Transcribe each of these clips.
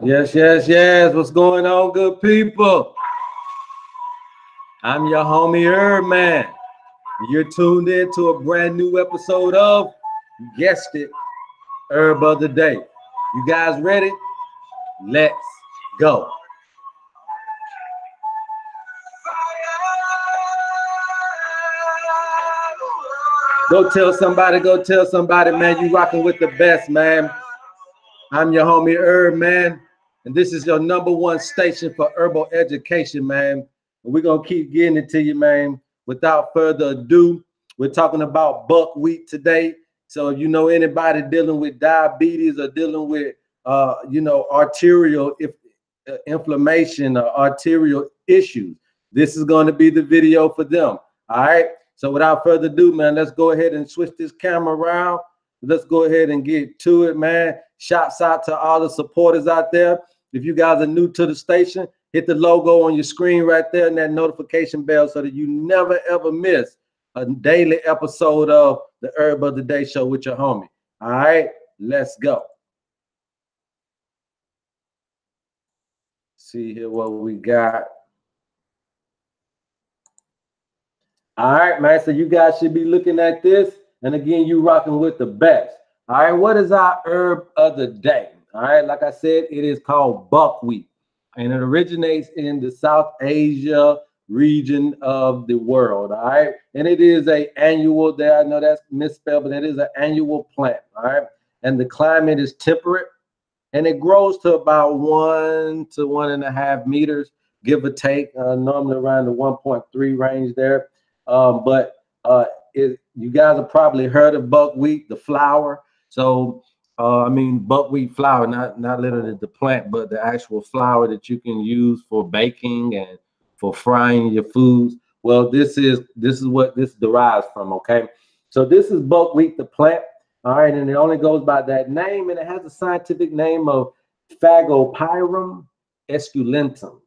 Yes, yes, yes. What's going on, good people? I'm your homie Herb Man. You're tuned in to a brand new episode of, you guessed it, Herb of the Day. You guys ready? Let's go. Go tell somebody, man, you rocking with the best, man. I'm your homie Herb, man. And this is your #1 station for herbal education, man. And we're going to keep getting it to you, man. Without further ado, we're talking about buckwheat today. So if you know anybody dealing with diabetes or dealing with, arterial inflammation or arterial issues, this is going to be the video for them. All right. So without further ado, man, let's go ahead and switch this camera around. Let's go ahead and get to it, man. Shouts out to all the supporters out there. If you guys are new to the station, hit the logo on your screen right there and that notification bell so that you never ever miss a daily episode of the Herb of the Day show with your homie. All right, let's go. See here what we got. All right, man. So you guys should be looking at this. And again, you rocking with the best. All right, what is our herb of the day? All right, like I said, it is called buckwheat. And it originates in the South Asia region of the world. All right. And it is an annual, there, I know that's misspelled, but it is an annual plant. All right. And the climate is temperate. And it grows to about 1 to 1.5 meters, give or take, normally around the 1.3 range there. You guys have probably heard of buckwheat, the flour. So, buckwheat flour, not literally the plant, but the actual flour that you can use for baking and for frying your foods. Well, this is what this derives from, okay? So this is buckwheat, the plant, all right? And it only goes by that name, and it has a scientific name of Fagopyrum esculentum.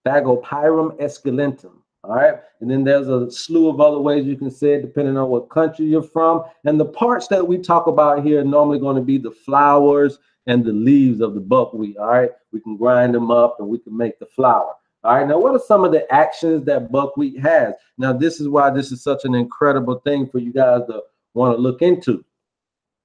Fagopyrum esculentum. All right. And then there's a slew of other ways you can say it depending on what country you're from. And the parts that we talk about here are normally going to be the flowers and the leaves of the buckwheat. All right. We can grind them up and we can make the flour. All right. Now, what are some of the actions that buckwheat has? Now, this is why this is such an incredible thing for you guys to want to look into.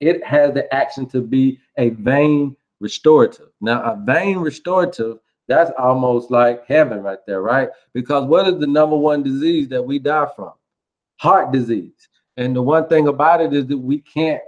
It has the action to be a vein restorative. Now, a vein restorative, that's almost like heaven right there, right? Because what is the #1 disease that we die from? Heart disease. And the one thing about it is that we can't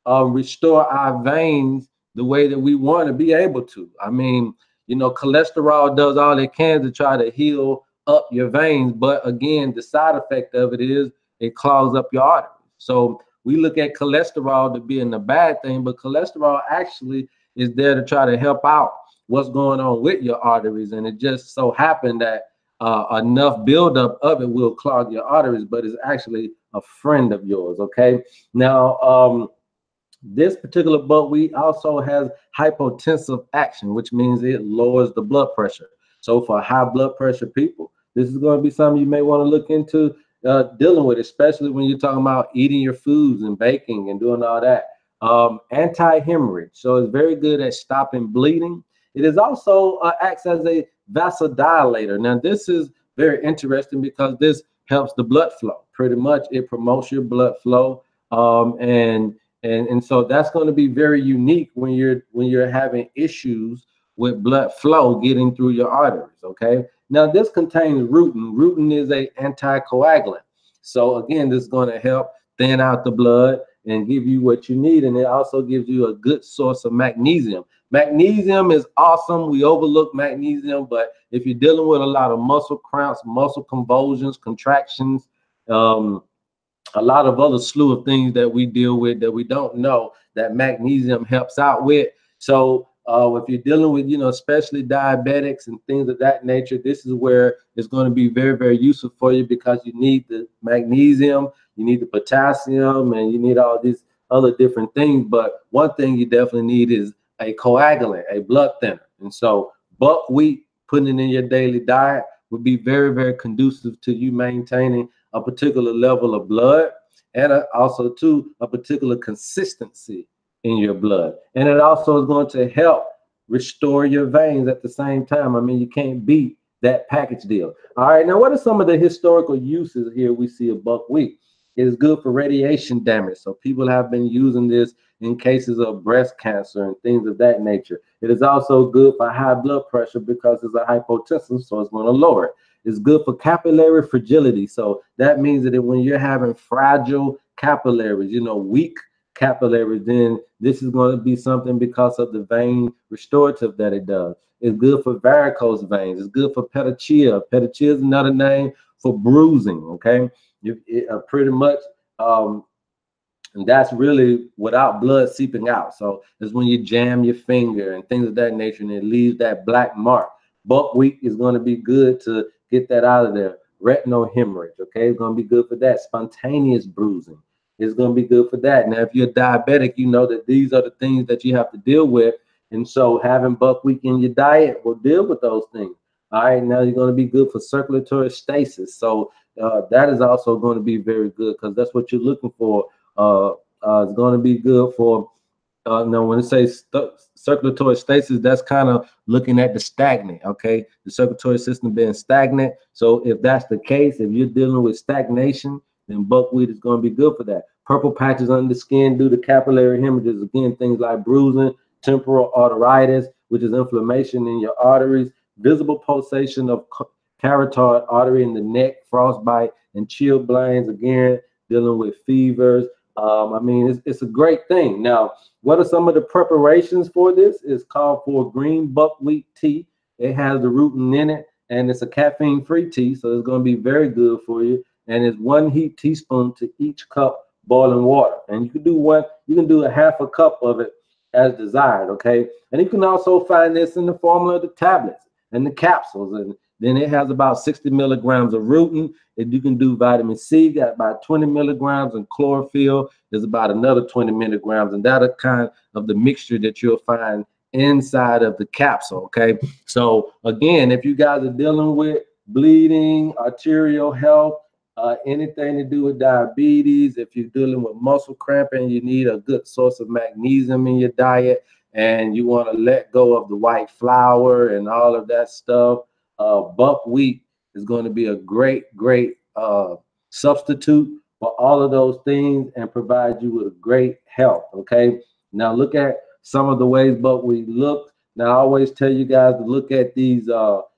restore our veins the way that we want to be able to. I mean, cholesterol does all it can to try to heal up your veins. But again, the side effect of it is it clogs up your arteries. So we look at cholesterol to being a bad thing, but cholesterol actually is there to try to help out what's going on with your arteries. And it just so happened that enough buildup of it will clog your arteries, but it's actually a friend of yours. Okay. Now, this particular buckwheat also has hypotensive action, which means it lowers the blood pressure. So for high blood pressure people, this is going to be something you may want to look into dealing with, especially when you're talking about eating your foods and baking and doing all that. Anti-hemorrhage. So it's very good at stopping bleeding. It is also acts as a vasodilator. Now, this is very interesting because this helps the blood flow. Pretty much, it promotes your blood flow, and so that's going to be very unique when you're having issues with blood flow getting through your arteries. Okay. Now, this contains rutin. Rutin is an anti-coagulant. So again, this is going to help thin out the blood and give you what you need, and it also gives you a good source of magnesium. Magnesium is awesome. We overlook magnesium, but if you're dealing with a lot of muscle cramps, muscle convulsions, contractions, a lot of other slew of things that we deal with that we don't know that magnesium helps out with. So if you're dealing with, especially diabetics and things of that nature, this is where it's going to be very, very useful for you because you need the magnesium, you need the potassium, and you need all these other different things. But one thing you definitely need is a coagulant, a blood thinner. And so buckwheat, putting it in your daily diet, would be very, very conducive to you maintaining a particular level of blood and also to a particular consistency in your blood. And it also is going to help restore your veins at the same time. I mean, you can't beat that package deal. All right, now what are some of the historical uses here we see of buckwheat? It is good for radiation damage. So people have been using this in cases of breast cancer and things of that nature. It is also good for high blood pressure because it's a hypotensive, so it's going to lower it. It's good for capillary fragility. So that means that when you're having fragile capillaries, you know, weak capillaries, then this is going to be something because of the vein restorative that it does. It's good for varicose veins. It's good for petechiae. Petechiae is another name for bruising, okay? Pretty much, and that's really without blood seeping out. So it's when you jam your finger and things of that nature, and it leaves that black mark. Buckwheat is going to be good to get that out of there. Retinal hemorrhage, okay? It's going to be good for that. Spontaneous bruising is going to be good for that. Now, if you're diabetic, you know that these are the things that you have to deal with. And so having buckwheat in your diet will deal with those things. All right, now you're going to be good for circulatory stasis. So that is also going to be very good because that's what you're looking for. It's going to be good for, now when it says circulatory stasis, that's kind of looking at the stagnant, okay? The circulatory system being stagnant. So if that's the case, if you're dealing with stagnation, then buckwheat is going to be good for that. Purple patches under the skin due to capillary hemorrhages, again, things like bruising, temporal arteritis, which is inflammation in your arteries, visible pulsation of carotid artery in the neck, frostbite, and chilblains, again, dealing with fevers. I mean, it's a great thing. Now, what are some of the preparations for this? It's called for green buckwheat tea. It has the Rutin in it, and it's a caffeine-free tea, so it's going to be very good for you. And it's 1 heaped teaspoon to each cup boiling water. And you can do a half a cup of it as desired, okay? And you can also find this in the formula of the tablets and the capsules. And then it has about 60 milligrams of Rutin. If you can do vitamin C, got about 20 milligrams, and chlorophyll is about another 20 milligrams. And that's kind of the mixture that you'll find inside of the capsule, okay? So again, if you guys are dealing with bleeding, arterial health, anything to do with diabetes, if you're dealing with muscle cramping, you need a good source of magnesium in your diet, and you want to let go of the white flour and all of that stuff, buckwheat is going to be a great substitute for all of those things and provide you with great health, okay? Now look at some of the ways buckwheat looks. Now I always tell you guys to look at these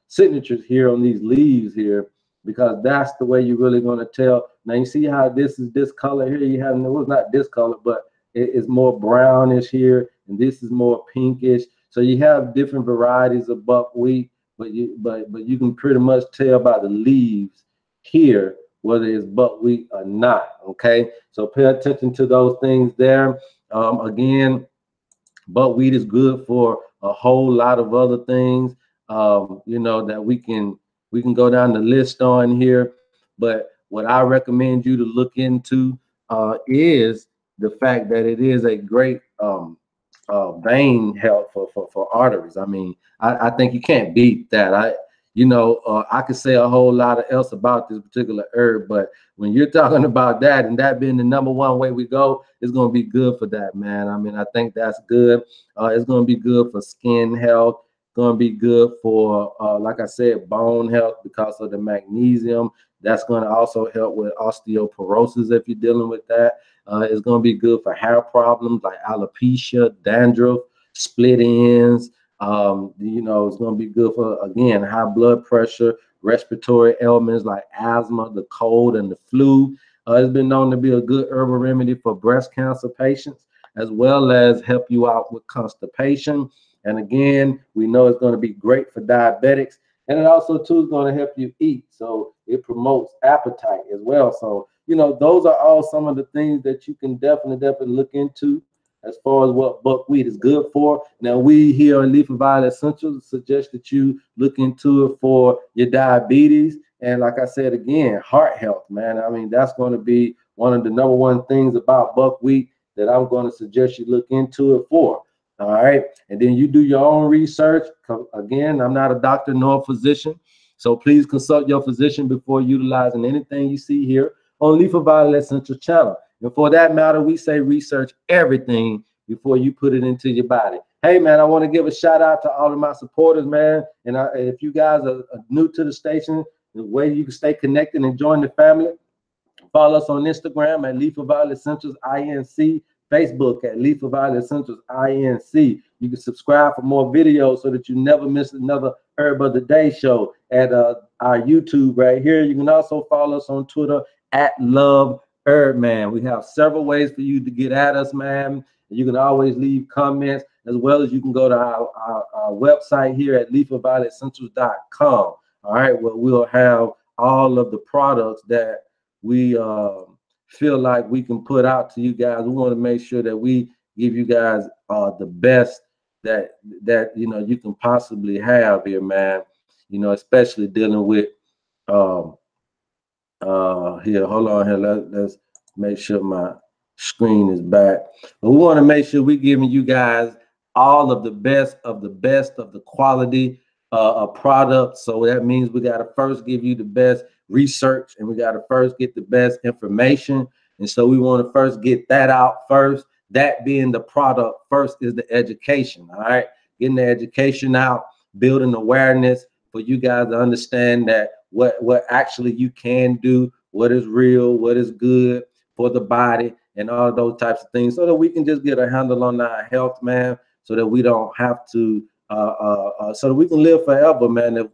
signatures here on these leaves here, because that's the way you're really going to tell. Now you see how this is this color here. You have, well, it's not this color, but it's more brownish here, and this is more pinkish. So you have different varieties of buckwheat, but you can pretty much tell by the leaves here whether it's buckwheat or not. Okay, so pay attention to those things there. Again, buckwheat is good for a whole lot of other things. You know, that we can go down the list on here, but what I recommend you to look into is the fact that it is a great vein health for arteries. I mean, I think you can't beat that. I could say a whole lot else about this particular herb, but when you're talking about that and that being the #1 way we go, it's going to be good for that, man. I mean, I think that's good. It's going to be good for skin health. Going to be good for, like I said, bone health because of the magnesium. That's going to also help with osteoporosis if you're dealing with that. It's going to be good for hair problems like alopecia, dandruff, split ends. You know, it's going to be good for, again, high blood pressure, respiratory ailments like asthma, the cold, and the flu. It's been known to be a good herbal remedy for breast cancer patients, as well as help you out with constipation. And again, we know it's going to be great for diabetics, and it also too is going to help you eat. So it promotes appetite as well. So, you know, those are all some of the things that you can definitely look into as far as what buckwheat is good for. Now, we here on Leaf and Violet Essentials suggest that you look into it for your diabetes. And like I said, again, heart health, man. I mean, that's going to be one of the #1 things about buckwheat that I'm going to suggest you look into it for. All right. And then you do your own research. Again, I'm not a doctor nor a physician, so please consult your physician before utilizing anything you see here on Leaf of Violet Essentials channel. And for that matter, we say research everything before you put it into your body. Hey, man, I want to give a shout out to all of my supporters, man. And if you guys are new to the station, the way you can stay connected and join the family, follow us on Instagram at Lethal Violet Essentials INC, Facebook at Lethal Violet Essentials INC. You can subscribe for more videos so that you never miss another Herb of the Day show at our YouTube right here. You can also follow us on Twitter at Love Herb Man. We have several ways for you to get at us, man. You can always leave comments, as well as you can go to our website here at lethalvioletessentials.com. All right, well, we'll have all of the products that we feel like we can put out to you guys. We want to make sure that we give you guys the best that you know you can possibly have here, man. You know, especially dealing with here. Hold on here. Let's make sure my screen is back. But we want to make sure we're giving you guys all of the best of the quality products. So that means we got to first give you the best research, and we got to first get the best information. And so we want to first get that out first. That being the product first is the education. All right, getting the education out, building awareness for you guys to understand that what actually you can do, what is real, what is good for the body, and all those types of things, so that we can just get a handle on our health, man, so that we don't have to so that we can live forever, man, if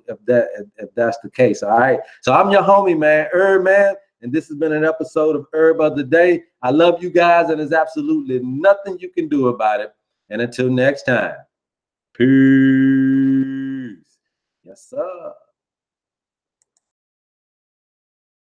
that's the case. All right, so I'm your homie, man, Herb Man, and this has been an episode of Herb of the Day. I love you guys, and there's absolutely nothing you can do about it. And until next time, peace. Yes, sir.